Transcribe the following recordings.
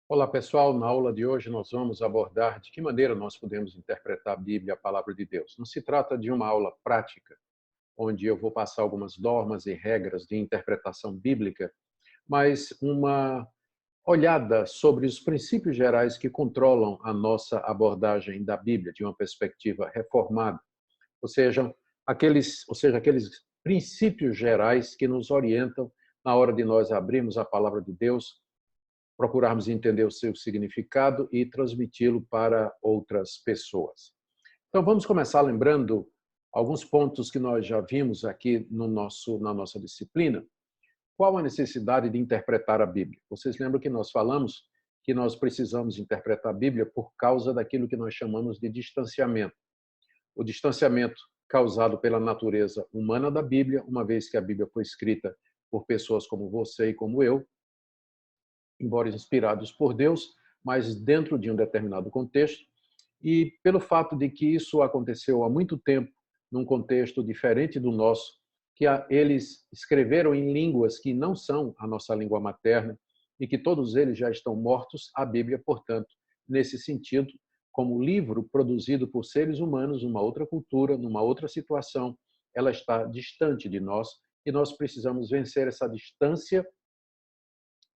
Olá, pessoal. Na aula de hoje nós vamos abordar de que maneira nós podemos interpretar a Bíblia, a palavra de Deus. Não se trata de uma aula prática, onde eu vou passar algumas normas e regras de interpretação bíblica, mas uma olhada sobre os princípios gerais que controlam a nossa abordagem da Bíblia de uma perspectiva reformada, ou seja, aqueles princípios gerais que nos orientam na hora de nós abrirmos a palavra de Deus, procurarmos entender o seu significado e transmiti-lo para outras pessoas. Então, vamos começar lembrando alguns pontos que nós já vimos aqui na nossa disciplina. Qual a necessidade de interpretar a Bíblia? Vocês lembram que nós falamos que nós precisamos interpretar a Bíblia por causa daquilo que nós chamamos de distanciamento. O distanciamento causado pela natureza humana da Bíblia, uma vez que a Bíblia foi escrita por pessoas como você e como eu, embora inspirados por Deus, mas dentro de um determinado contexto, e pelo fato de que isso aconteceu há muito tempo, num contexto diferente do nosso, que eles escreveram em línguas que não são a nossa língua materna e que todos eles já estão mortos, a Bíblia, portanto, nesse sentido, como livro produzido por seres humanos numa outra cultura, numa outra situação, ela está distante de nós e nós precisamos vencer essa distância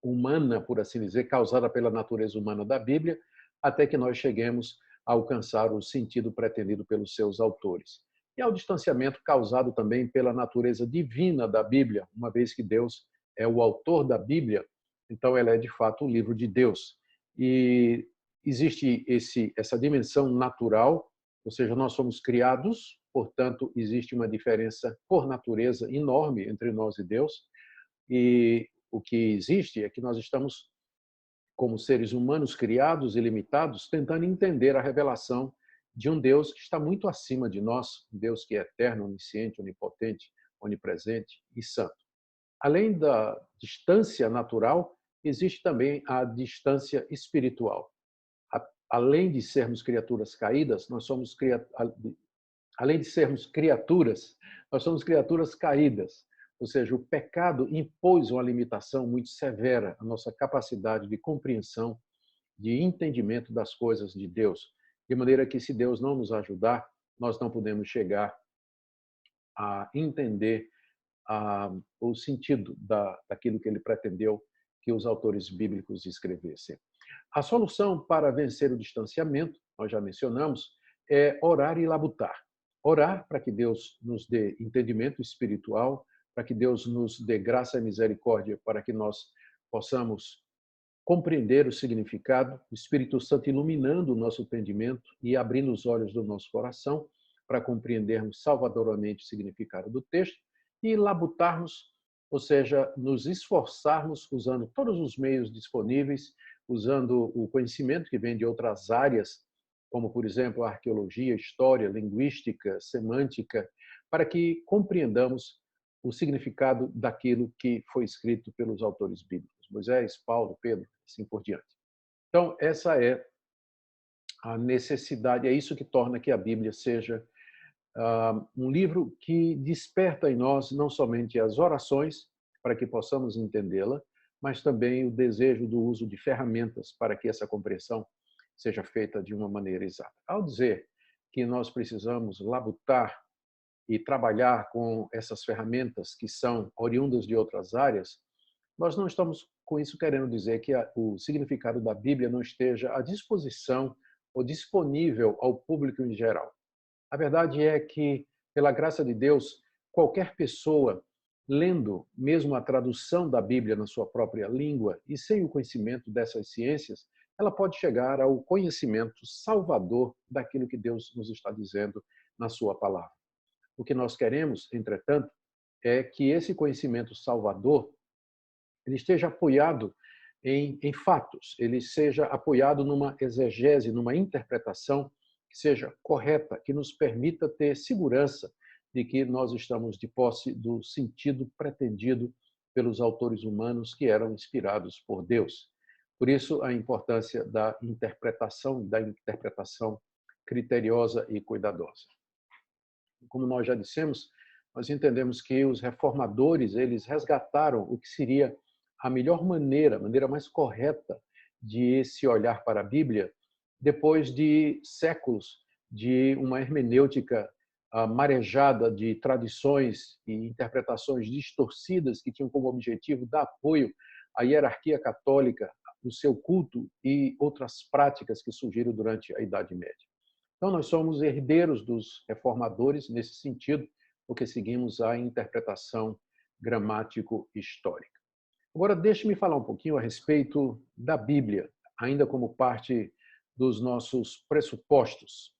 humana, por assim dizer, causada pela natureza humana da Bíblia, até que nós cheguemos a alcançar o sentido pretendido pelos seus autores. E ao distanciamento causado também pela natureza divina da Bíblia, uma vez que Deus é o autor da Bíblia, então ela é de fato o livro de Deus. E existe essa dimensão natural, ou seja, nós somos criados, portanto, existe uma diferença por natureza enorme entre nós e Deus, e o que existe é que nós estamos, como seres humanos criados e limitados, tentando entender a revelação de um Deus que está muito acima de nós, um Deus que é eterno, onisciente, onipotente, onipresente e santo. Além da distância natural, existe também a distância espiritual. Além de sermos criaturas caídas, além de sermos criaturas, nós somos criaturas caídas. Ou seja, o pecado impôs uma limitação muito severa à nossa capacidade de compreensão, de entendimento das coisas de Deus. De maneira que, se Deus não nos ajudar, nós não podemos chegar a entender o sentido daquilo que ele pretendeu que os autores bíblicos escrevessem. A solução para vencer o distanciamento, nós já mencionamos, é orar e labutar. Orar para que Deus nos dê entendimento espiritual, para que Deus nos dê graça e misericórdia, para que nós possamos compreender o significado, o Espírito Santo iluminando o nosso entendimento e abrindo os olhos do nosso coração para compreendermos salvadoramente o significado do texto e labutarmos, ou seja, nos esforçarmos usando todos os meios disponíveis, usando o conhecimento que vem de outras áreas, como, por exemplo, a arqueologia, história, linguística, semântica, para que compreendamos o significado daquilo que foi escrito pelos autores bíblicos, Moisés, Paulo, Pedro, assim por diante. Então, essa é a necessidade, é isso que torna que a Bíblia seja um livro que desperta em nós não somente as orações, para que possamos entendê-la, mas também o desejo do uso de ferramentas para que essa compreensão seja feita de uma maneira exata. Ao dizer que nós precisamos labutar e trabalhar com essas ferramentas que são oriundas de outras áreas, nós não estamos com isso querendo dizer que o significado da Bíblia não esteja à disposição ou disponível ao público em geral. A verdade é que, pela graça de Deus, qualquer pessoa, lendo mesmo a tradução da Bíblia na sua própria língua e sem o conhecimento dessas ciências, ela pode chegar ao conhecimento salvador daquilo que Deus nos está dizendo na sua palavra. O que nós queremos, entretanto, é que esse conhecimento salvador ele esteja apoiado em fatos, ele seja apoiado numa exegese, numa interpretação que seja correta, que nos permita ter segurança de que nós estamos de posse do sentido pretendido pelos autores humanos que eram inspirados por Deus. Por isso, a importância da interpretação criteriosa e cuidadosa. Como nós já dissemos, nós entendemos que os reformadores, eles resgataram o que seria a melhor maneira, a maneira mais correta de se olhar para a Bíblia depois de séculos de uma hermenêutica marejada de tradições e interpretações distorcidas que tinham como objetivo dar apoio à hierarquia católica, o seu culto e outras práticas que surgiram durante a Idade Média. Então, nós somos herdeiros dos reformadores nesse sentido, porque seguimos a interpretação gramático-histórica. Agora, deixe-me falar um pouquinho a respeito da Bíblia, ainda como parte dos nossos pressupostos.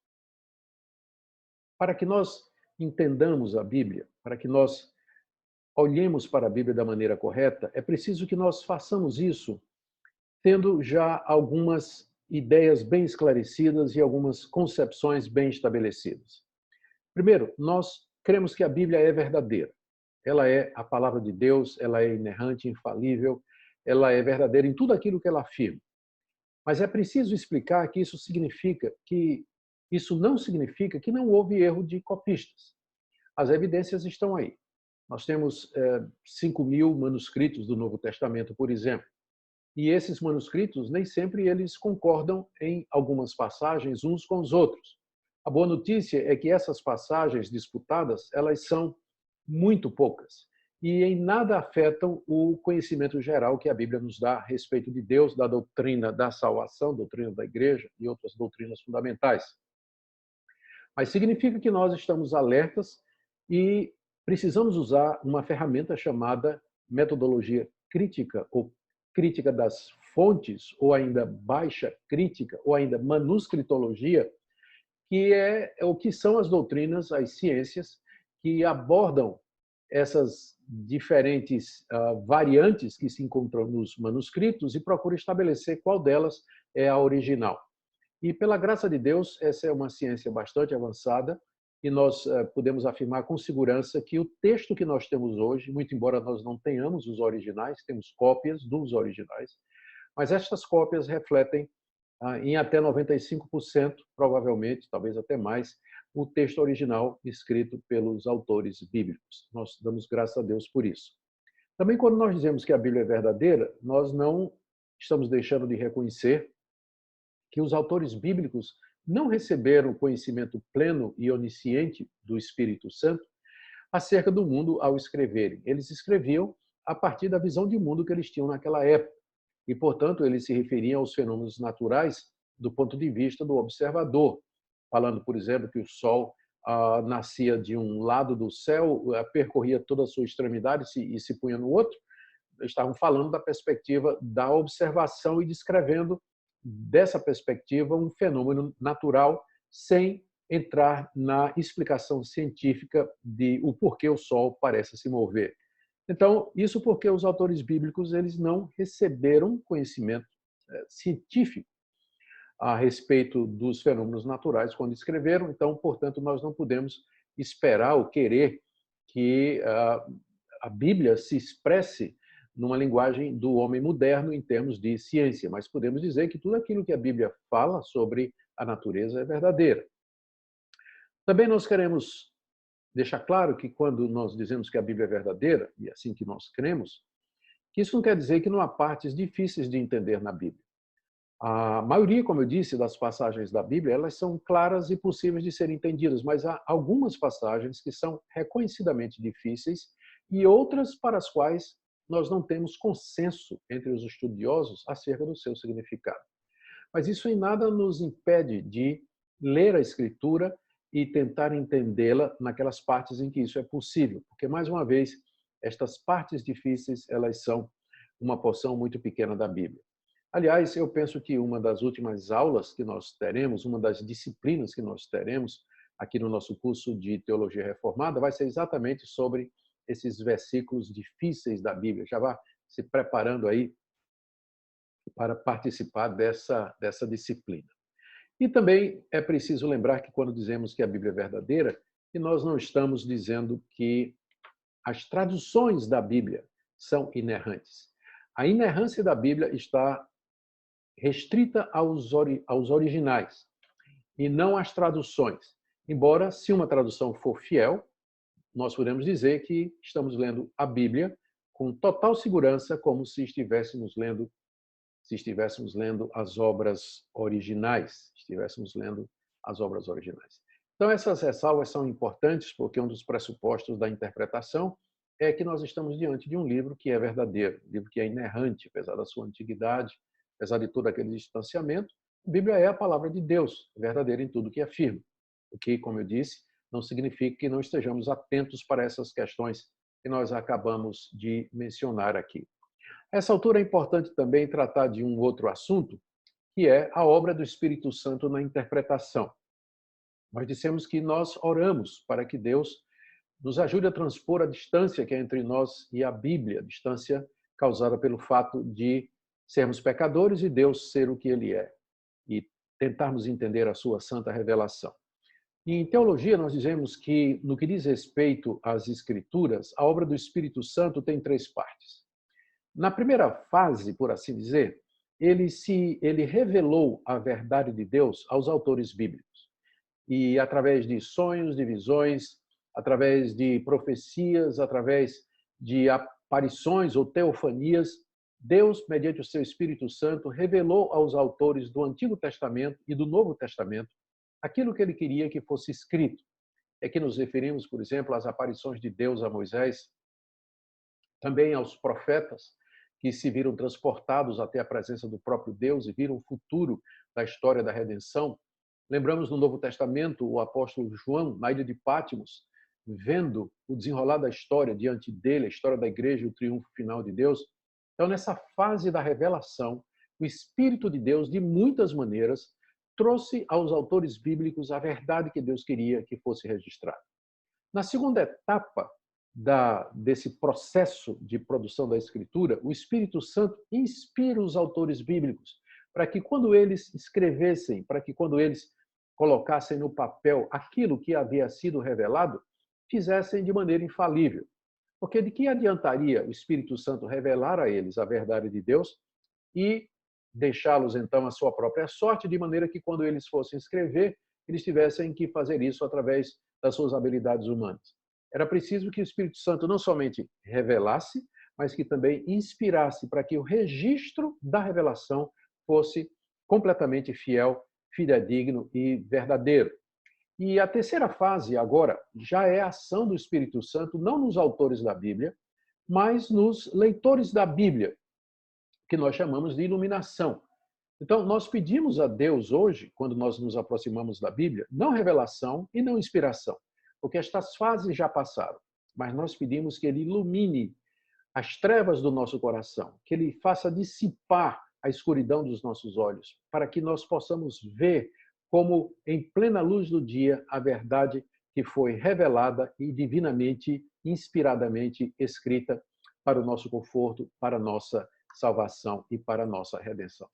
Para que nós entendamos a Bíblia, para que nós olhemos para a Bíblia da maneira correta, é preciso que nós façamos isso tendo já algumas ideias bem esclarecidas e algumas concepções bem estabelecidas. Primeiro, nós cremos que a Bíblia é verdadeira. Ela é a palavra de Deus, ela é inerrante, infalível, ela é verdadeira em tudo aquilo que ela afirma. Mas é preciso explicar que isso não significa que não houve erro de copistas. As evidências estão aí. Nós temos 5.000 manuscritos do Novo Testamento, por exemplo. E esses manuscritos, nem sempre eles concordam em algumas passagens uns com os outros. A boa notícia é que essas passagens disputadas, elas são muito poucas e em nada afetam o conhecimento geral que a Bíblia nos dá a respeito de Deus, da doutrina da salvação, doutrina da igreja e outras doutrinas fundamentais. Mas significa que nós estamos alertas e precisamos usar uma ferramenta chamada metodologia crítica ou crítica das fontes, ou ainda baixa crítica, ou ainda manuscritologia, que é o que são as doutrinas, as ciências, que abordam essas diferentes variantes que se encontram nos manuscritos e procuram estabelecer qual delas é a original. E, pela graça de Deus, essa é uma ciência bastante avançada e nós podemos afirmar com segurança que o texto que nós temos hoje, muito embora nós não tenhamos os originais, temos cópias dos originais, mas estas cópias refletem em até 95%, provavelmente, talvez até mais, o texto original escrito pelos autores bíblicos. Nós damos graças a Deus por isso. Também, quando nós dizemos que a Bíblia é verdadeira, nós não estamos deixando de reconhecer que os autores bíblicos não receberam o conhecimento pleno e onisciente do Espírito Santo acerca do mundo ao escreverem. Eles escreviam a partir da visão de mundo que eles tinham naquela época. E, portanto, eles se referiam aos fenômenos naturais do ponto de vista do observador, falando, por exemplo, que o Sol nascia de um lado do céu, percorria toda a sua extremidade e se punha no outro. Estavam falando da perspectiva da observação e descrevendo dessa perspectiva um fenômeno natural sem entrar na explicação científica de o porquê o Sol parece se mover. Então, isso porque os autores bíblicos eles não receberam conhecimento científico a respeito dos fenômenos naturais quando escreveram. Então, portanto, nós não podemos esperar ou querer que a Bíblia se expresse numa linguagem do homem moderno em termos de ciência, mas podemos dizer que tudo aquilo que a Bíblia fala sobre a natureza é verdadeira. Também nós queremos deixar claro que quando nós dizemos que a Bíblia é verdadeira, e é assim que nós cremos, que isso não quer dizer que não há partes difíceis de entender na Bíblia. A maioria, como eu disse, das passagens da Bíblia, elas são claras e possíveis de serem entendidas, mas há algumas passagens que são reconhecidamente difíceis e outras para as quais nós não temos consenso entre os estudiosos acerca do seu significado. Mas isso em nada nos impede de ler a Escritura e tentar entendê-la naquelas partes em que isso é possível, porque, mais uma vez, estas partes difíceis, elas são uma porção muito pequena da Bíblia. Aliás, eu penso que uma das últimas aulas que nós teremos, uma das disciplinas que nós teremos aqui no nosso curso de Teologia Reformada, vai ser exatamente sobre esses versículos difíceis da Bíblia. Já vá se preparando aí para participar dessa disciplina. E também é preciso lembrar que quando dizemos que a Bíblia é verdadeira, que nós não estamos dizendo que as traduções da Bíblia são inerrantes. A inerrância da Bíblia está restrita aos originais e não às traduções. Embora, se uma tradução for fiel, nós podemos dizer que estamos lendo a Bíblia com total segurança, como se estivéssemos lendo se estivéssemos lendo as obras originais, estivéssemos lendo as obras originais. Então, essas ressalvas são importantes porque um dos pressupostos da interpretação é que nós estamos diante de um livro que é verdadeiro, um livro que é inerrante, apesar da sua antiguidade, apesar de todo aquele distanciamento. A Bíblia é a palavra de Deus, verdadeira em tudo que afirma. O que, como eu disse, não significa que não estejamos atentos para essas questões que nós acabamos de mencionar aqui. A essa altura é importante também tratar de um outro assunto, que é a obra do Espírito Santo na interpretação. Nós dissemos que nós oramos para que Deus nos ajude a transpor a distância que é entre nós e a Bíblia, a distância causada pelo fato de sermos pecadores e Deus ser o que Ele é, e tentarmos entender a sua santa revelação. E em teologia, nós dizemos que, no que diz respeito às Escrituras, a obra do Espírito Santo tem três partes. Na primeira fase, por assim dizer, ele revelou a verdade de Deus aos autores bíblicos. E através de sonhos, de visões, através de profecias, através de aparições ou teofanias, Deus, mediante o seu Espírito Santo, revelou aos autores do Antigo Testamento e do Novo Testamento aquilo que ele queria que fosse escrito. É que nos referimos, por exemplo, às aparições de Deus a Moisés, também aos profetas, que se viram transportados até a presença do próprio Deus e viram o futuro da história da redenção. Lembramos no Novo Testamento o apóstolo João, na ilha de Patmos, vendo o desenrolar da história diante dele, a história da igreja e o triunfo final de Deus. Então, nessa fase da revelação, o Espírito de Deus, de muitas maneiras, trouxe aos autores bíblicos a verdade que Deus queria que fosse registrada. Na segunda etapa desse processo de produção da Escritura, o Espírito Santo inspira os autores bíblicos para que quando eles escrevessem, para que quando eles colocassem no papel aquilo que havia sido revelado, fizessem de maneira infalível. Porque de que adiantaria o Espírito Santo revelar a eles a verdade de Deus e deixá-los então à sua própria sorte, de maneira que quando eles fossem escrever, eles tivessem que fazer isso através das suas habilidades humanas. Era preciso que o Espírito Santo não somente revelasse, mas que também inspirasse para que o registro da revelação fosse completamente fiel, fidedigno e verdadeiro. E a terceira fase, agora, já é a ação do Espírito Santo, não nos autores da Bíblia, mas nos leitores da Bíblia, que nós chamamos de iluminação. Então, nós pedimos a Deus hoje, quando nós nos aproximamos da Bíblia, não revelação e não inspiração, porque estas fases já passaram, mas nós pedimos que Ele ilumine as trevas do nosso coração, que Ele faça dissipar a escuridão dos nossos olhos, para que nós possamos ver como, em plena luz do dia, a verdade que foi revelada e divinamente, inspiradamente escrita para o nosso conforto, para a nossa salvação e para a nossa redenção.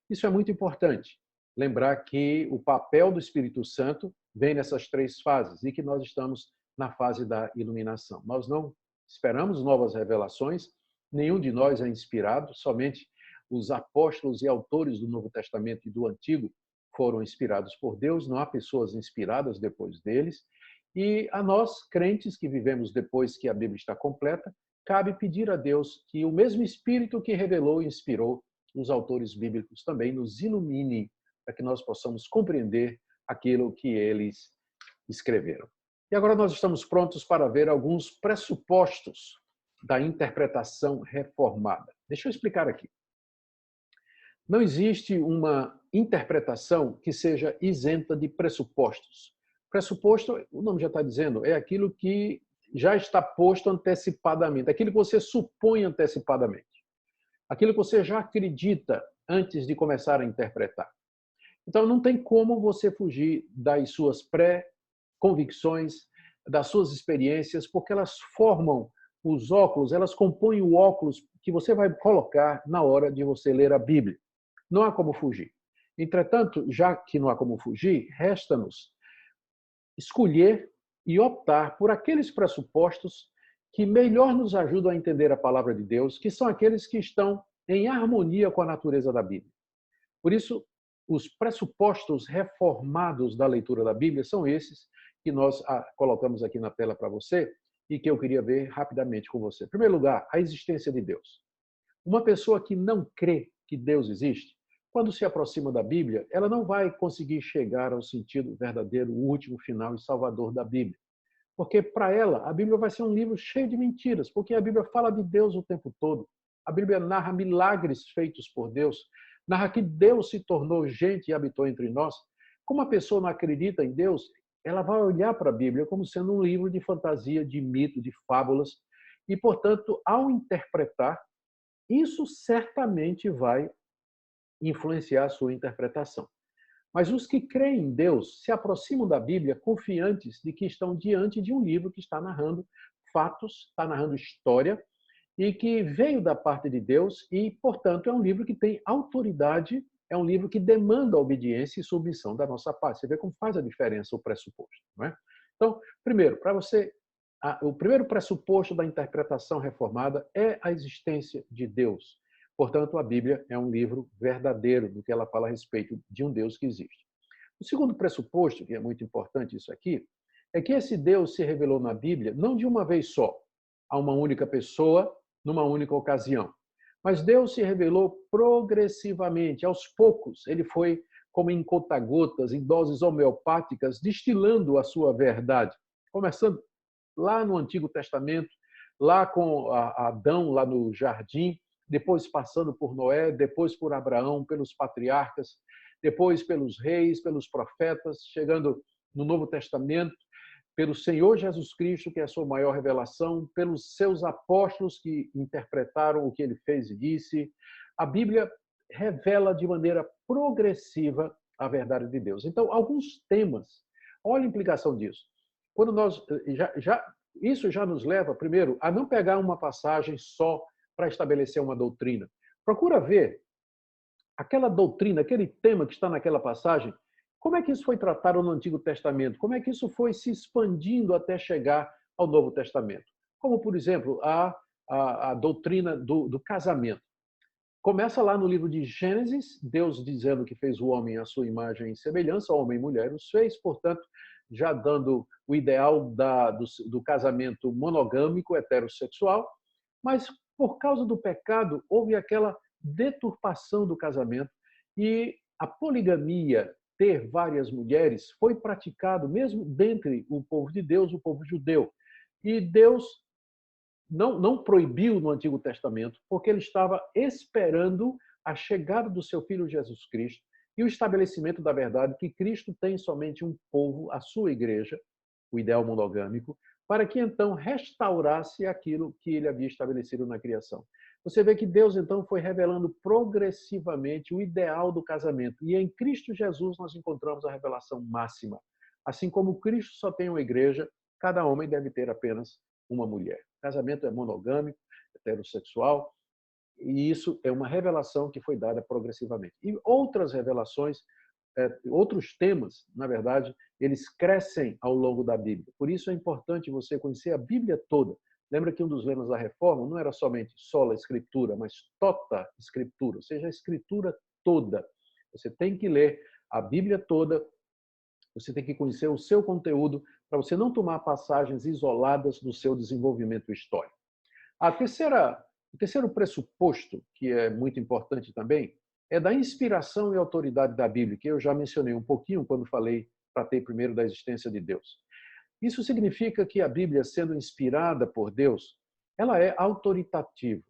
Isso é muito importante, lembrar que o papel do Espírito Santo vem nessas três fases e que nós estamos na fase da iluminação. Nós não esperamos novas revelações, nenhum de nós é inspirado, somente os apóstolos e autores do Novo Testamento e do Antigo foram inspirados por Deus, não há pessoas inspiradas depois deles. E a nós, crentes que vivemos depois que a Bíblia está completa, cabe pedir a Deus que o mesmo Espírito que revelou e inspirou os autores bíblicos também nos ilumine para que nós possamos compreender aquilo que eles escreveram. E agora nós estamos prontos para ver alguns pressupostos da interpretação reformada. Deixa eu explicar aqui. Não existe uma interpretação que seja isenta de pressupostos. Pressuposto, o nome já está dizendo, é aquilo que já está posto antecipadamente, aquilo que você supõe antecipadamente, aquilo que você já acredita antes de começar a interpretar. Então, não tem como você fugir das suas pré-convicções, das suas experiências, porque elas formam os óculos, elas compõem o óculos que você vai colocar na hora de você ler a Bíblia. Não há como fugir. Entretanto, já que não há como fugir, resta-nos escolher e optar por aqueles pressupostos que melhor nos ajudam a entender a palavra de Deus, que são aqueles que estão em harmonia com a natureza da Bíblia. Por isso, os pressupostos reformados da leitura da Bíblia são esses que nós colocamos aqui na tela para você e que eu queria ver rapidamente com você. Em primeiro lugar, a existência de Deus. Uma pessoa que não crê que Deus existe, quando se aproxima da Bíblia, ela não vai conseguir chegar ao sentido verdadeiro, o último, final e salvador da Bíblia. Porque para ela, a Bíblia vai ser um livro cheio de mentiras, porque a Bíblia fala de Deus o tempo todo. A Bíblia narra milagres feitos por Deus, narra que Deus se tornou gente e habitou entre nós. Como a pessoa não acredita em Deus, ela vai olhar para a Bíblia como sendo um livro de fantasia, de mito, de fábulas, e, portanto, ao interpretar, isso certamente vai influenciar a sua interpretação. Mas os que creem em Deus se aproximam da Bíblia confiantes de que estão diante de um livro que está narrando fatos, está narrando história, e que veio da parte de Deus e, portanto, é um livro que tem autoridade, é um livro que demanda obediência e submissão da nossa parte. Você vê como faz a diferença o pressuposto, não é? Então, primeiro, para você, o primeiro pressuposto da interpretação reformada é a existência de Deus. Portanto, a Bíblia é um livro verdadeiro do que ela fala a respeito de um Deus que existe. O segundo pressuposto, que é muito importante isso aqui, é que esse Deus se revelou na Bíblia não de uma vez só, a uma única pessoa, numa única ocasião. Mas Deus se revelou progressivamente, aos poucos. Ele foi, como em conta-gotas, em doses homeopáticas, destilando a sua verdade. Começando lá no Antigo Testamento, lá com Adão, lá no jardim, depois passando por Noé, depois por Abraão, pelos patriarcas, depois pelos reis, pelos profetas, chegando no Novo Testamento, pelo Senhor Jesus Cristo, que é a sua maior revelação, pelos seus apóstolos que interpretaram o que ele fez e disse. A Bíblia revela de maneira progressiva a verdade de Deus. Então, alguns temas, olha a implicação disso. Quando nós isso já nos leva, primeiro, a não pegar uma passagem só para estabelecer uma doutrina. Procura ver aquela doutrina, aquele tema que está naquela passagem, como é que isso foi tratado no Antigo Testamento? Como é que isso foi se expandindo até chegar ao Novo Testamento? Como, por exemplo, a doutrina do casamento. Começa lá no livro de Gênesis, Deus dizendo que fez o homem à sua imagem e semelhança, homem e mulher os fez, portanto, já dando o ideal do casamento monogâmico, heterossexual, mas por causa do pecado, houve aquela deturpação do casamento e a poligamia, ter várias mulheres, foi praticado mesmo dentre o povo de Deus, o povo judeu. E Deus não proibiu no Antigo Testamento, porque ele estava esperando a chegada do seu Filho Jesus Cristo e o estabelecimento da verdade que Cristo tem somente um povo, a sua igreja, o ideal monogâmico, para que então restaurasse aquilo que ele havia estabelecido na criação. Você vê que Deus então foi revelando progressivamente o ideal do casamento. E em Cristo Jesus nós encontramos a revelação máxima. Assim como Cristo só tem uma igreja, cada homem deve ter apenas uma mulher. O casamento é monogâmico, heterossexual, e isso é uma revelação que foi dada progressivamente. E outras revelações, outros temas, na verdade, eles crescem ao longo da Bíblia. Por isso é importante você conhecer a Bíblia toda. Lembra que um dos lemas da Reforma não era somente sola Escritura, mas tota Escritura, ou seja, a Escritura toda. Você tem que ler a Bíblia toda, você tem que conhecer o seu conteúdo, para você não tomar passagens isoladas do seu desenvolvimento histórico. O terceiro pressuposto, que é muito importante também, é da inspiração e autoridade da Bíblia, que eu já mencionei um pouquinho quando tratei primeiro da existência de Deus. Isso significa que a Bíblia, sendo inspirada por Deus, ela é autoritativa.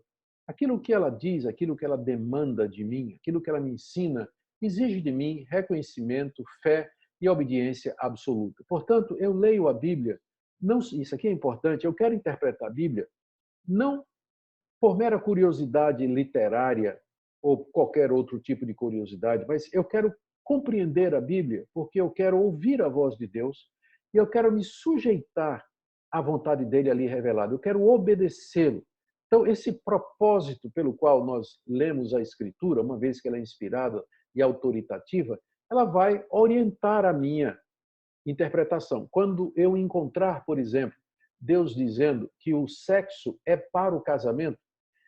Aquilo que ela diz, aquilo que ela demanda de mim, aquilo que ela me ensina, exige de mim reconhecimento, fé e obediência absoluta. Portanto, eu leio a Bíblia, isso aqui é importante, eu quero interpretar a Bíblia não por mera curiosidade literária ou qualquer outro tipo de curiosidade, mas eu quero compreender a Bíblia porque eu quero ouvir a voz de Deus e eu quero me sujeitar à vontade dele ali revelada. Eu quero obedecê-lo. Então, esse propósito pelo qual nós lemos a Escritura, uma vez que ela é inspirada e autoritativa, ela vai orientar a minha interpretação. Quando eu encontrar, por exemplo, Deus dizendo que o sexo é para o casamento,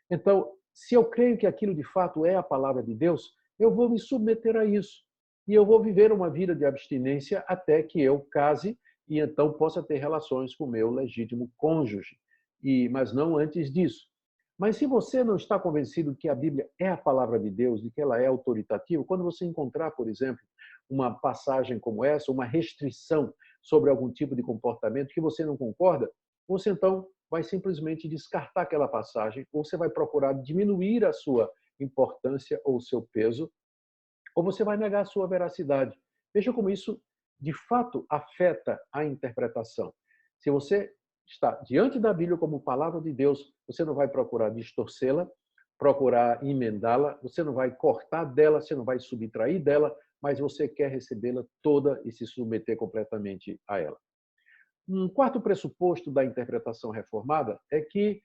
então, se eu creio que aquilo de fato é a palavra de Deus, eu vou me submeter a isso. E eu vou viver uma vida de abstinência até que eu case e então possa ter relações com o meu legítimo cônjuge. Mas não antes disso. Mas se você não está convencido que a Bíblia é a palavra de Deus, de que ela é autoritativa, quando você encontrar, por exemplo, uma passagem como essa, uma restrição sobre algum tipo de comportamento que você não concorda, você então vai simplesmente descartar aquela passagem, ou você vai procurar diminuir a sua importância ou o seu peso, ou você vai negar a sua veracidade. Veja como isso, de fato, afeta a interpretação. Se você está diante da Bíblia como palavra de Deus, você não vai procurar distorcê-la, procurar emendá-la, você não vai cortar dela, você não vai subtrair dela, mas você quer recebê-la toda e se submeter completamente a ela. Um quarto pressuposto da interpretação reformada é que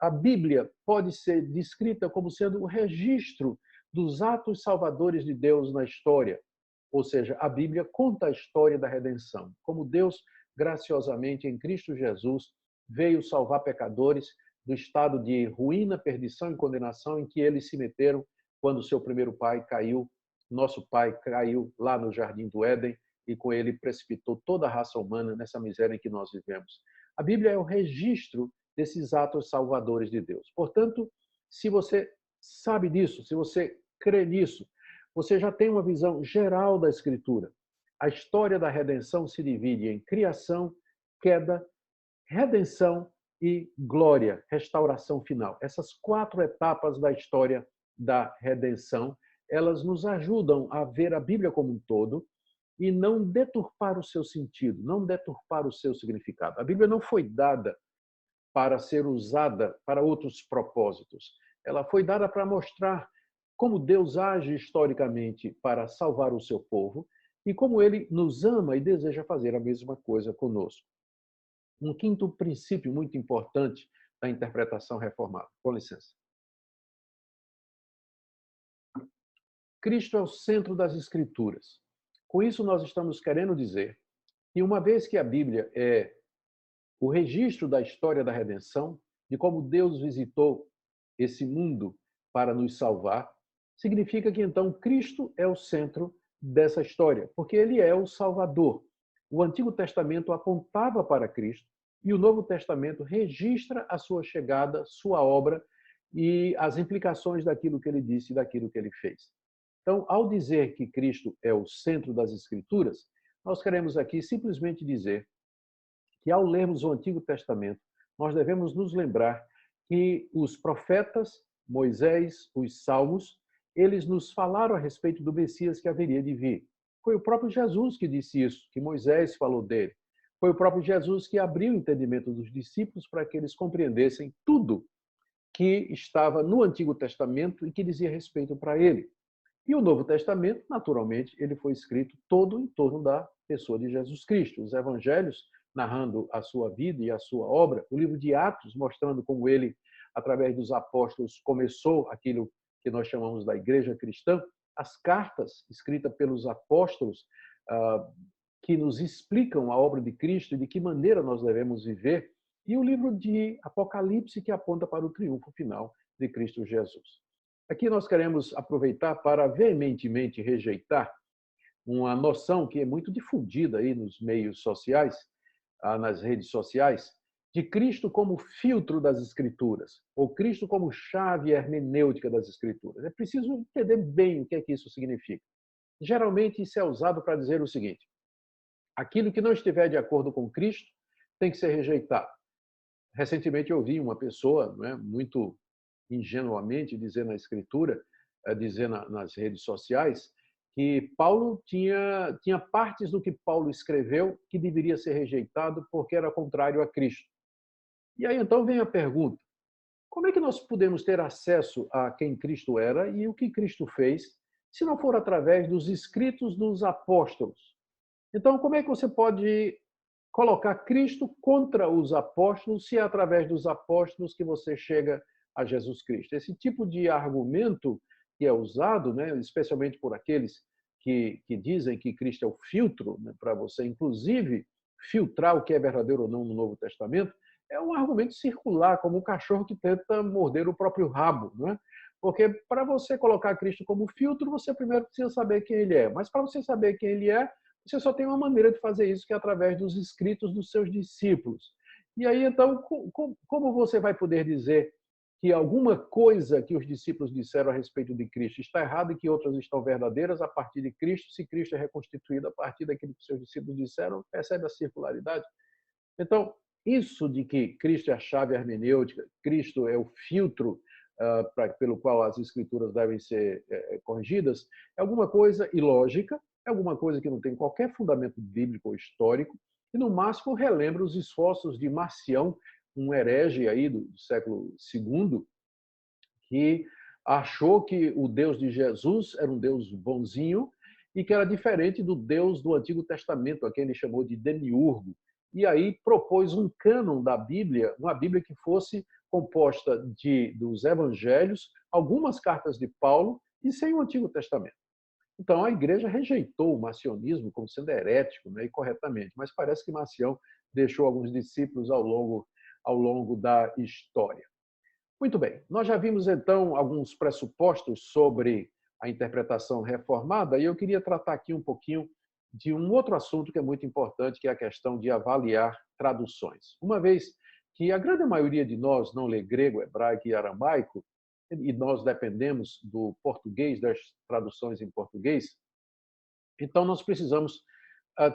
a Bíblia pode ser descrita como sendo o registro dos atos salvadores de Deus na história. Ou seja, a Bíblia conta a história da redenção, como Deus, graciosamente, em Cristo Jesus, veio salvar pecadores do estado de ruína, perdição e condenação em que eles se meteram quando seu primeiro pai caiu, nosso pai caiu lá no Jardim do Éden, e com ele precipitou toda a raça humana nessa miséria em que nós vivemos. A Bíblia é o registro desses atos salvadores de Deus. Portanto, se você sabe disso, se você crê nisso, você já tem uma visão geral da Escritura. A história da redenção se divide em criação, queda, redenção e glória, restauração final. Essas 4 etapas da história da redenção, elas nos ajudam a ver a Bíblia como um todo e não deturpar o seu sentido, não deturpar o seu significado. A Bíblia não foi dada para ser usada para outros propósitos. Ela foi dada para mostrar como Deus age historicamente para salvar o seu povo e como ele nos ama e deseja fazer a mesma coisa conosco. Um quinto princípio muito importante da interpretação reformada. Com licença. Cristo é o centro das Escrituras. Com isso, nós estamos querendo dizer que, uma vez que a Bíblia é o registro da história da redenção, de como Deus visitou esse mundo para nos salvar, significa que então Cristo é o centro dessa história, porque ele é o Salvador. O Antigo Testamento apontava para Cristo e o Novo Testamento registra a sua chegada, sua obra e as implicações daquilo que ele disse e daquilo que ele fez. Então, ao dizer que Cristo é o centro das Escrituras, nós queremos aqui simplesmente dizer que, ao lermos o Antigo Testamento, nós devemos nos lembrar que os profetas, Moisés, os Salmos, eles nos falaram a respeito do Messias que haveria de vir. Foi o próprio Jesus que disse isso, que Moisés falou dele. Foi o próprio Jesus que abriu o entendimento dos discípulos para que eles compreendessem tudo que estava no Antigo Testamento e que dizia respeito para ele. E o Novo Testamento, naturalmente, ele foi escrito todo em torno da pessoa de Jesus Cristo. Os evangelhos narrando a sua vida e a sua obra, o livro de Atos mostrando como ele, através dos apóstolos, começou aquilo que nós chamamos da igreja cristã, as cartas escritas pelos apóstolos que nos explicam a obra de Cristo e de que maneira nós devemos viver, e o livro de Apocalipse que aponta para o triunfo final de Cristo Jesus. Aqui nós queremos aproveitar para veementemente rejeitar uma noção que é muito difundida aí nos meios sociais, nas redes sociais, de Cristo como filtro das Escrituras, ou Cristo como chave hermenêutica das Escrituras. É preciso entender bem o que é que isso significa. Geralmente isso é usado para dizer o seguinte: aquilo que não estiver de acordo com Cristo tem que ser rejeitado. Recentemente eu ouvi uma pessoa, muito ingenuamente dizer na Escritura, dizer nas redes sociais, que Paulo tinha partes do que Paulo escreveu que deveria ser rejeitado porque era contrário a Cristo. E aí então vem a pergunta: como é que nós podemos ter acesso a quem Cristo era e o que Cristo fez, se não for através dos escritos dos apóstolos? Então, como é que você pode colocar Cristo contra os apóstolos se é através dos apóstolos que você chega a Jesus Cristo? Esse tipo de argumento que é usado, especialmente por aqueles que dizem que Cristo é o filtro, para você, inclusive, filtrar o que é verdadeiro ou não no Novo Testamento, é um argumento circular, como um cachorro que tenta morder o próprio rabo. Porque para você colocar Cristo como filtro, você primeiro precisa saber quem ele é. Mas para você saber quem ele é, você só tem uma maneira de fazer isso, que é através dos escritos dos seus discípulos. E aí, então, como você vai poder dizer que alguma coisa que os discípulos disseram a respeito de Cristo está errada e que outras estão verdadeiras a partir de Cristo, se Cristo é reconstituído a partir daquilo que seus discípulos disseram, percebe a circularidade? Então, isso de que Cristo é a chave hermenêutica, Cristo é o filtro pelo qual as escrituras devem ser corrigidas, é alguma coisa ilógica, é alguma coisa que não tem qualquer fundamento bíblico ou histórico, e no máximo relembra os esforços de Marcião, um herege aí do século II, que achou que o Deus de Jesus era um Deus bonzinho e que era diferente do Deus do Antigo Testamento, a quem ele chamou de Demiurgo. E aí propôs um cânon da Bíblia, uma Bíblia que fosse composta dos evangelhos, algumas cartas de Paulo e sem o Antigo Testamento. Então, a igreja rejeitou o marcionismo como sendo herético, né, e corretamente, mas parece que Marcião deixou alguns discípulos ao longo da história. Muito bem, nós já vimos então alguns pressupostos sobre a interpretação reformada e eu queria tratar aqui um pouquinho de um outro assunto que é muito importante, que é a questão de avaliar traduções. Uma vez que a grande maioria de nós não lê grego, hebraico e aramaico, e nós dependemos do português, das traduções em português, então nós precisamos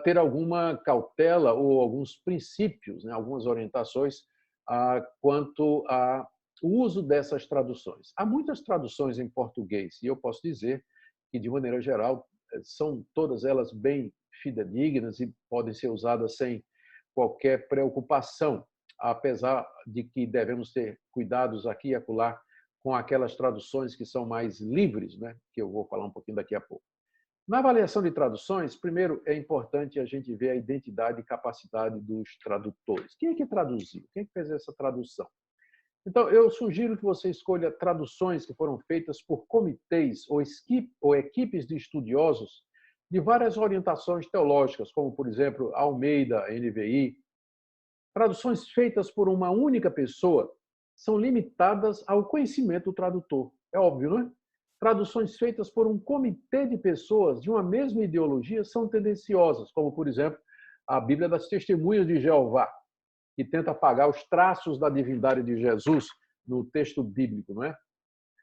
ter alguma cautela ou alguns princípios, né, algumas orientações quanto ao uso dessas traduções. Há muitas traduções em português, e eu posso dizer que, de maneira geral, são todas elas bem fidedignas e podem ser usadas sem qualquer preocupação, apesar de que devemos ter cuidados aqui e acolá com aquelas traduções que são mais livres, né, que eu vou falar um pouquinho daqui a pouco. Na avaliação de traduções, primeiro é importante a gente ver a identidade e capacidade dos tradutores. Quem é que traduziu? Quem é que fez essa tradução? Então, eu sugiro que você escolha traduções que foram feitas por comitês ou equipes de estudiosos de várias orientações teológicas, como, por exemplo, Almeida, NVI. Traduções feitas por uma única pessoa são limitadas ao conhecimento do tradutor. É óbvio, não é? Traduções feitas por um comitê de pessoas de uma mesma ideologia são tendenciosas, como, por exemplo, a Bíblia das Testemunhas de Jeová, que tenta apagar os traços da divindade de Jesus no texto bíblico, não é?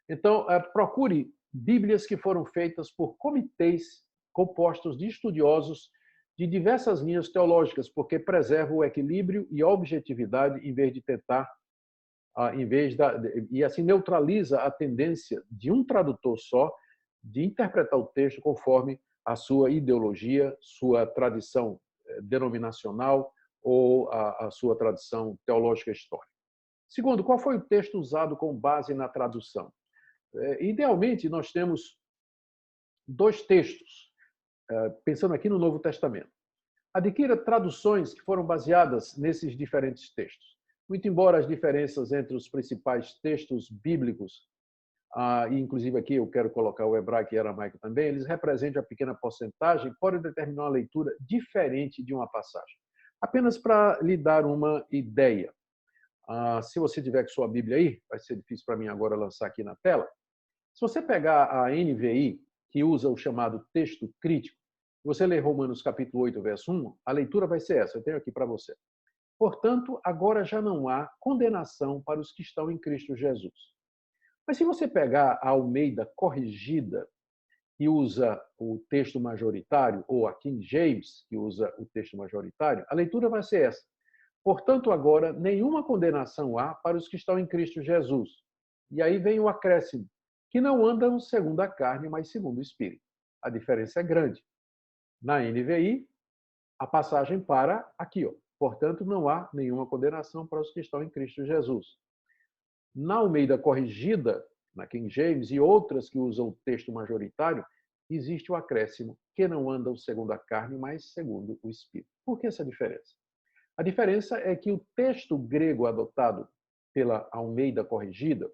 Então, procure Bíblias que foram feitas por comitês compostos de estudiosos de diversas linhas teológicas, porque preserva o equilíbrio e a objetividade em vez de tentar, e assim neutraliza a tendência de um tradutor só de interpretar o texto conforme a sua ideologia, sua tradição denominacional ou a sua tradição teológica histórica. Segundo, qual foi o texto usado com base na tradução? Idealmente, nós temos dois textos, pensando aqui no Novo Testamento. Adquira traduções que foram baseadas nesses diferentes textos. Muito embora as diferenças entre os principais textos bíblicos, e inclusive aqui eu quero colocar o hebraico e aramaico também, eles representam a pequena porcentagem, podem determinar uma leitura diferente de uma passagem. Apenas para lhe dar uma ideia. Se você tiver com sua Bíblia aí, vai ser difícil para mim agora lançar aqui na tela. Se você pegar a NVI, que usa o chamado texto crítico, você ler Romanos capítulo 8, verso 1, a leitura vai ser essa, eu tenho aqui para você. Portanto, agora já não há condenação para os que estão em Cristo Jesus. Mas se você pegar a Almeida corrigida, que usa o texto majoritário, ou a King James, que usa o texto majoritário, a leitura vai ser essa. Portanto, agora, nenhuma condenação há para os que estão em Cristo Jesus. E aí vem o acréscimo, que não andam segundo a carne, mas segundo o Espírito. A diferença é grande. Na NVI, a passagem para aqui, ó. Portanto, não há nenhuma condenação para os que estão em Cristo Jesus. Na Almeida corrigida, na King James, e outras que usam o texto majoritário, existe o acréscimo, que não andam segundo a carne, mas segundo o Espírito. Por que essa diferença? A diferença é que o texto grego adotado pela Almeida corrigida,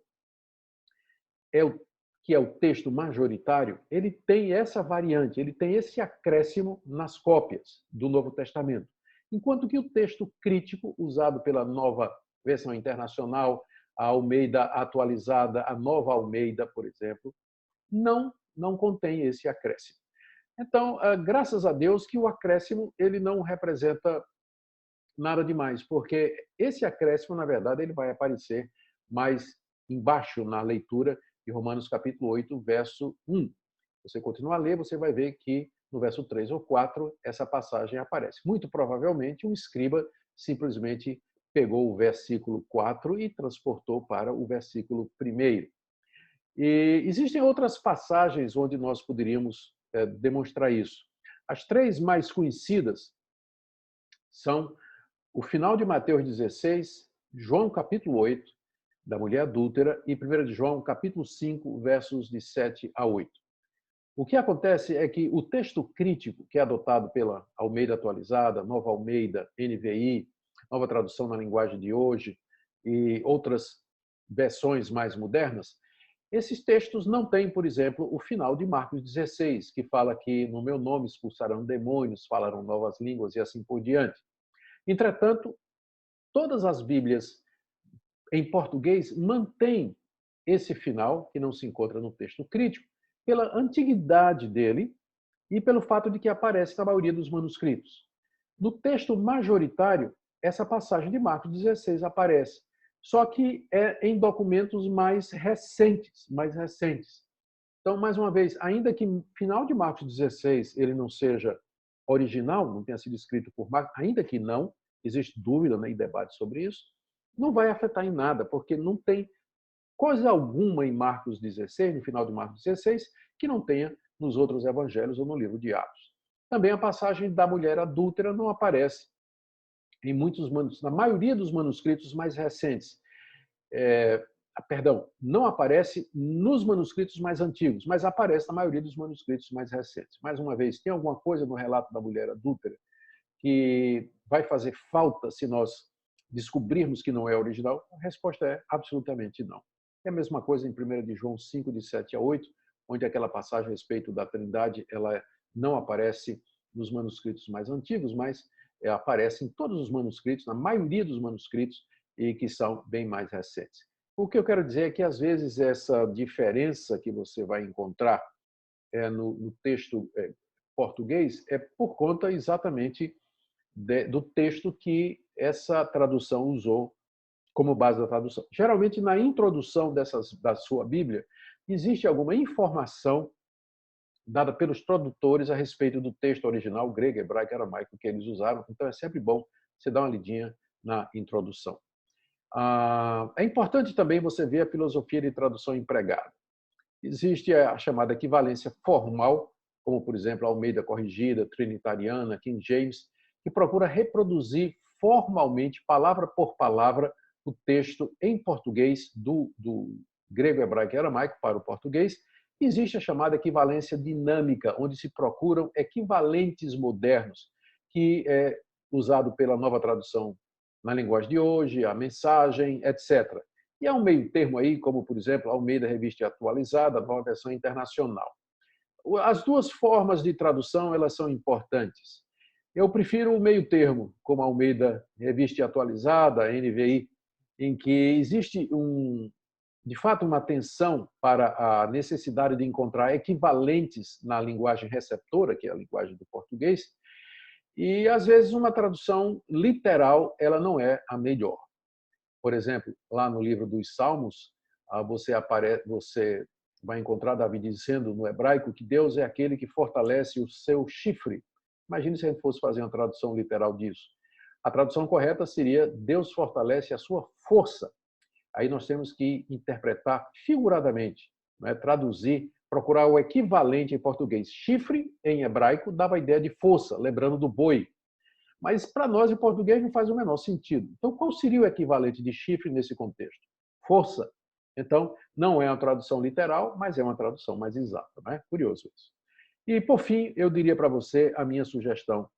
que é o texto majoritário, ele tem essa variante, ele tem esse acréscimo nas cópias do Novo Testamento. Enquanto que o texto crítico, usado pela Nova Versão Internacional, a Almeida atualizada, a Nova Almeida, por exemplo, não contém esse acréscimo. Então, graças a Deus que o acréscimo ele não representa nada demais, porque esse acréscimo, na verdade, ele vai aparecer mais embaixo na leitura de Romanos capítulo 8, verso 1. Você continua a ler, você vai ver que no verso 3 ou 4 essa passagem aparece. Muito provavelmente um escriba simplesmente pegou o versículo 4 e transportou para o versículo 1. E existem outras passagens onde nós poderíamos demonstrar isso. As três mais conhecidas são o final de Mateus 16, João capítulo 8, da mulher adúltera, e 1 de João capítulo 5, versos de 7 a 8. O que acontece é que o texto crítico, que é adotado pela Almeida Atualizada, Nova Almeida, NVI, Nova Tradução na Linguagem de Hoje e outras versões mais modernas, esses textos não têm, por exemplo, o final de Marcos 16, que fala que no meu nome expulsarão demônios, falarão novas línguas e assim por diante. Entretanto, todas as Bíblias em português mantêm esse final, que não se encontra no texto crítico, pela antiguidade dele e pelo fato de que aparece na maioria dos manuscritos. No texto majoritário, essa passagem de Marcos 16 aparece, só que é em documentos mais recentes. Então, mais uma vez, ainda que o final de Marcos 16 ele não seja original, não tenha sido escrito por Marcos, ainda que não, existe dúvida, né, e debate sobre isso, não vai afetar em nada, porque não tem coisa alguma em Marcos 16, no final de Marcos 16, que não tenha nos outros evangelhos ou no livro de Atos. Também a passagem da mulher adúltera não aparece em muitos manuscritos, na maioria dos manuscritos mais recentes. Não aparece nos manuscritos mais antigos, mas aparece na maioria dos manuscritos mais recentes. Mais uma vez, tem alguma coisa no relato da mulher adúltera que vai fazer falta se nós descobrirmos que não é original? A resposta é absolutamente não. É a mesma coisa em 1 de João 5, de 7 a 8, onde aquela passagem a respeito da Trindade ela não aparece nos manuscritos mais antigos, mas aparece em todos os manuscritos, na maioria dos manuscritos, e que são bem mais recentes. O que eu quero dizer é que, às vezes, essa diferença que você vai encontrar no texto português é por conta exatamente do texto que essa tradução usou como base da tradução. Geralmente, na introdução da sua Bíblia, existe alguma informação dada pelos tradutores a respeito do texto original, grego, hebraico, aramaico, que eles usaram. Então, é sempre bom você dar uma lidinha na introdução. É importante também você ver a filosofia de tradução empregada. Existe a chamada equivalência formal, como, por exemplo, a Almeida Corrigida, Trinitariana, King James, que procura reproduzir formalmente, palavra por palavra, o texto em português do grego, hebraico e aramaico para o português. Existe a chamada equivalência dinâmica, onde se procuram equivalentes modernos, que é usado pela Nova Tradução na linguagem de hoje, a mensagem, etc. E há um meio termo aí, como, por exemplo, a Almeida Revista Atualizada, a nova versão internacional. As duas formas de tradução elas são importantes. Eu prefiro o meio termo, como a Almeida Revista Atualizada, a NVI, em que existe de fato uma atenção para a necessidade de encontrar equivalentes na linguagem receptora, que é a linguagem do português, e às vezes uma tradução literal ela não é a melhor. Por exemplo, lá no livro dos Salmos, você vai encontrar Davi dizendo no hebraico que Deus é aquele que fortalece o seu chifre. Imagine se a gente fosse fazer uma tradução literal disso. A tradução correta seria Deus fortalece a sua força. Aí nós temos que interpretar figuradamente, né? Traduzir, procurar o equivalente em português. Chifre, em hebraico, dava a ideia de força, lembrando do boi. Mas para nós, em português, não faz o menor sentido. Então, qual seria o equivalente de chifre nesse contexto? Força. Então, não é uma tradução literal, mas é uma tradução mais exata. Não é? Curioso isso. E, por fim, eu diria para você a minha sugestão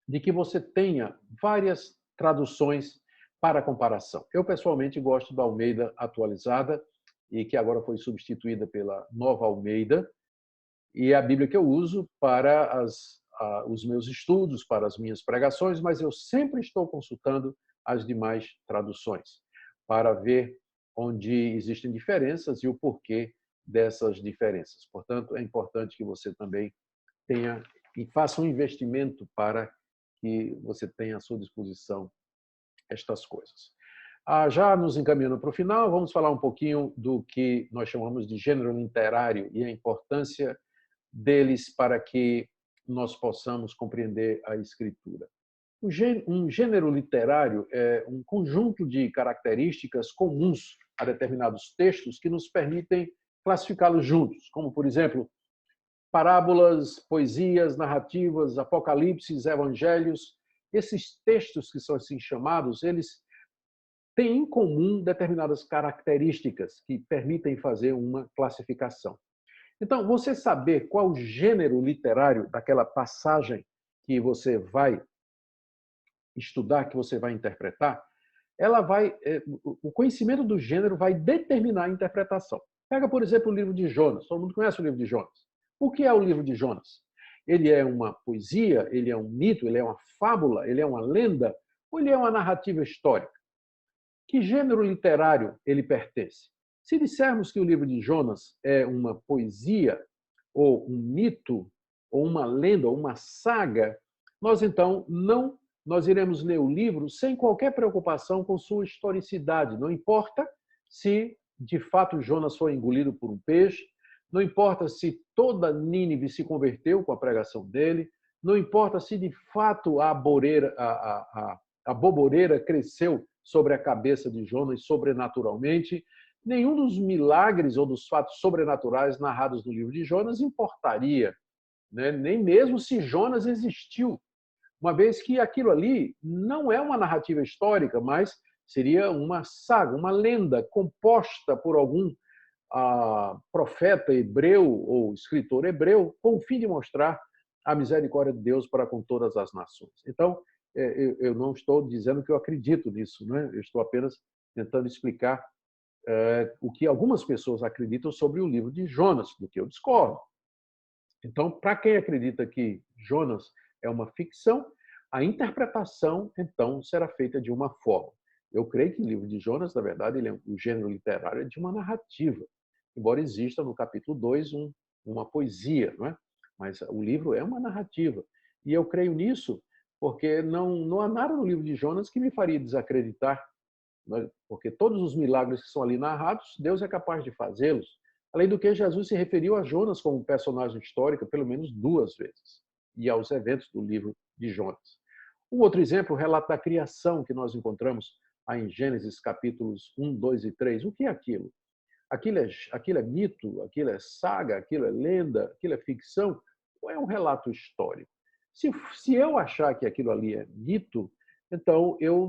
de que você tenha várias traduções para comparação. Eu, pessoalmente, gosto da Almeida Atualizada, e que agora foi substituída pela Nova Almeida, e é a Bíblia que eu uso para os meus estudos, para as minhas pregações, mas eu sempre estou consultando as demais traduções para ver onde existem diferenças e o porquê dessas diferenças. Portanto, é importante que você também tenha e faça um investimento para que você tenha à sua disposição estas coisas. Já nos encaminhando para o final, vamos falar um pouquinho do que nós chamamos de gênero literário e a importância deles para que nós possamos compreender a escritura. Um gênero literário é um conjunto de características comuns a determinados textos que nos permitem classificá-los juntos, como, por exemplo, parábolas, poesias, narrativas, apocalipses, evangelhos. Esses textos que são assim chamados, eles têm em comum determinadas características que permitem fazer uma classificação. Então, você saber qual o gênero literário daquela passagem que você vai estudar, que você vai interpretar, o conhecimento do gênero vai determinar a interpretação. Pega, por exemplo, o livro de Jonas. Todo mundo conhece o livro de Jonas. O que é o livro de Jonas? Ele é uma poesia, ele é um mito, ele é uma fábula, ele é uma lenda, ou ele é uma narrativa histórica? Que gênero literário ele pertence? Se dissermos que o livro de Jonas é uma poesia, ou um mito, ou uma lenda, ou uma saga, nós então não nós iremos ler o livro sem qualquer preocupação com sua historicidade. Não importa se de fato Jonas foi engolido por um peixe, não importa se toda Nínive se converteu com a pregação dele, não importa se de fato a boboreira cresceu sobre a cabeça de Jonas sobrenaturalmente. Nenhum dos milagres ou dos fatos sobrenaturais narrados no livro de Jonas importaria, né? Nem mesmo se Jonas existiu, uma vez que aquilo ali não é uma narrativa histórica, mas seria uma saga, uma lenda composta por algum profeta hebreu ou escritor hebreu, com o fim de mostrar a misericórdia de Deus para com todas as nações. Então, eu não estou dizendo que eu acredito nisso, né? Eu estou apenas tentando explicar o que algumas pessoas acreditam sobre o livro de Jonas, do que eu discordo. Então, para quem acredita que Jonas é uma ficção, a interpretação, então, será feita de uma forma. Eu creio que o livro de Jonas, na verdade, o gênero literário é de uma narrativa, embora exista no capítulo 2 uma poesia, não é? Mas o livro é uma narrativa. E eu creio nisso porque não há nada no livro de Jonas que me faria desacreditar, porque todos os milagres que são ali narrados, Deus é capaz de fazê-los. Além do que, Jesus se referiu a Jonas como personagem histórico pelo menos 2 vezes, e aos eventos do livro de Jonas. Um outro exemplo, o relato da criação que nós encontramos aí em Gênesis capítulos 1, 2 e 3. O que é aquilo? Aquilo é mito? Aquilo é saga? Aquilo é lenda? Aquilo é ficção? Ou é um relato histórico? Se eu achar que aquilo ali é mito, então eu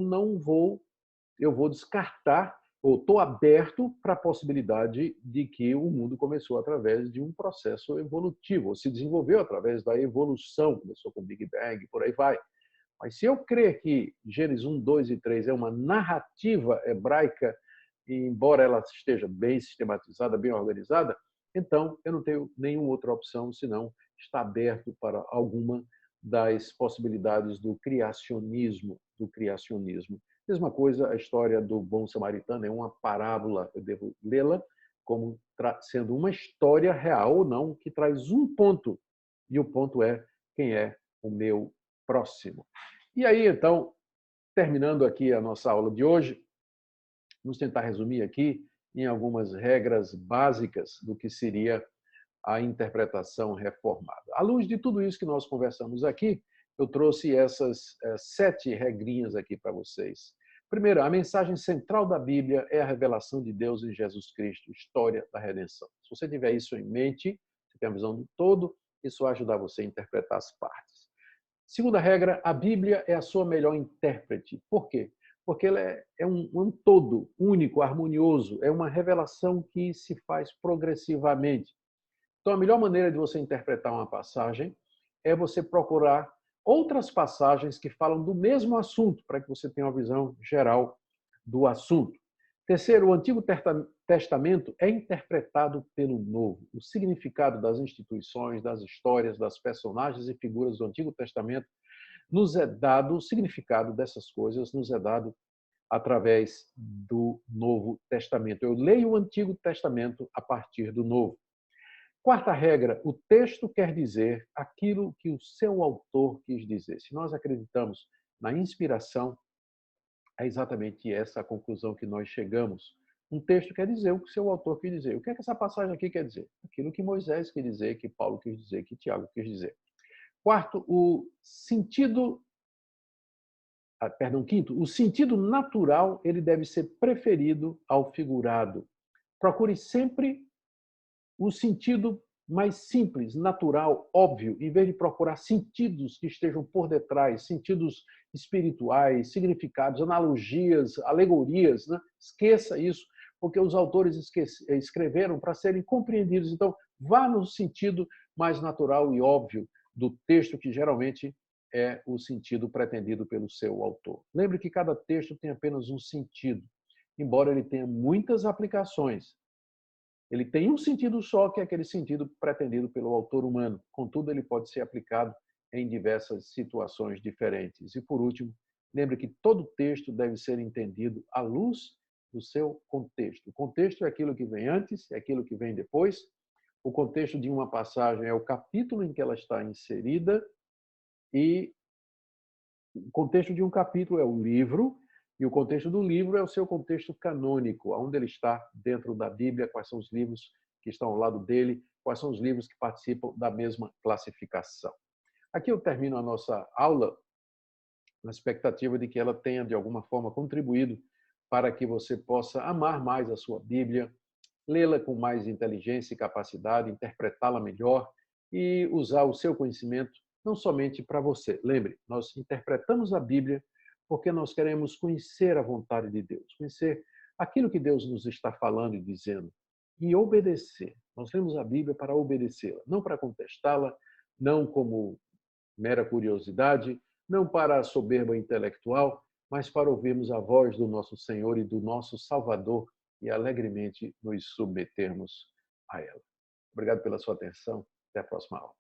vou descartar, ou estou aberto para a possibilidade de que o mundo começou através de um processo evolutivo, ou se desenvolveu através da evolução, começou com o Big Bang, por aí vai. Mas se eu crer que Gênesis 1, 2 e 3 é uma narrativa hebraica, e embora ela esteja bem sistematizada, bem organizada, então eu não tenho nenhuma outra opção senão estar aberto para alguma das possibilidades do criacionismo, Mesma coisa, a história do bom samaritano é uma parábola, eu devo lê-la como sendo uma história real ou não, que traz um ponto, e o ponto é quem é o meu próximo. E aí, então, terminando aqui a nossa aula de hoje, vamos tentar resumir aqui em algumas regras básicas do que seria a interpretação reformada. À luz de tudo isso que nós conversamos aqui, eu trouxe essas 7 regrinhas aqui para vocês. Primeiro, a mensagem central da Bíblia é a revelação de Deus em Jesus Cristo, história da redenção. Se você tiver isso em mente, você tem a visão do todo, isso vai ajudar você a interpretar as partes. Segunda regra, a Bíblia é a sua melhor intérprete. Por quê? Porque ela é um todo único, harmonioso, é uma revelação que se faz progressivamente. Então, a melhor maneira de você interpretar uma passagem é você procurar outras passagens que falam do mesmo assunto, para que você tenha uma visão geral do assunto. Terceiro, o Antigo Testamento é interpretado pelo Novo. O significado das instituições, das histórias, das personagens e figuras do Antigo Testamento nos é dado, o significado dessas coisas nos é dado através do Novo Testamento. Eu leio o Antigo Testamento a partir do Novo. Quarta regra, o texto quer dizer aquilo que o seu autor quis dizer. Se nós acreditamos na inspiração É exatamente essa a conclusão que nós chegamos. Um texto quer dizer o que o seu autor quis dizer. O que é que essa passagem aqui quer dizer? Aquilo que Moisés quis dizer, que Paulo quis dizer, que Tiago quis dizer. Quarto, o sentido, quinto, o sentido natural ele deve ser preferido ao figurado. Procure sempre o sentido mais simples, natural, óbvio, em vez de procurar sentidos que estejam por detrás, sentidos espirituais, significados, analogias, alegorias, né? Esqueça isso, porque os autores escreveram para serem compreendidos. Então, vá no sentido mais natural e óbvio do texto, que geralmente é o sentido pretendido pelo seu autor. Lembre que cada texto tem apenas um sentido, embora ele tenha muitas aplicações. Ele tem um sentido só, que é aquele sentido pretendido pelo autor humano. Contudo, ele pode ser aplicado em diversas situações diferentes. E, por último, lembre que todo texto deve ser entendido à luz do seu contexto. O contexto é aquilo que vem antes, é aquilo que vem depois. O contexto de uma passagem é o capítulo em que ela está inserida, e o contexto de um capítulo é o livro, e o contexto do livro é o seu contexto canônico, onde ele está dentro da Bíblia, quais são os livros que estão ao lado dele, quais são os livros que participam da mesma classificação. Aqui eu termino a nossa aula na expectativa de que ela tenha, de alguma forma, contribuído para que você possa amar mais a sua Bíblia, lê-la com mais inteligência e capacidade, interpretá-la melhor e usar o seu conhecimento não somente para você. Lembre, nós interpretamos a Bíblia porque nós queremos conhecer a vontade de Deus, conhecer aquilo que Deus nos está falando e dizendo, e obedecer. Nós lemos a Bíblia para obedecê-la, não para contestá-la, não como mera curiosidade, não para a soberba intelectual, mas para ouvirmos a voz do nosso Senhor e do nosso Salvador e alegremente nos submetermos a ela. Obrigado pela sua atenção. Até a próxima aula.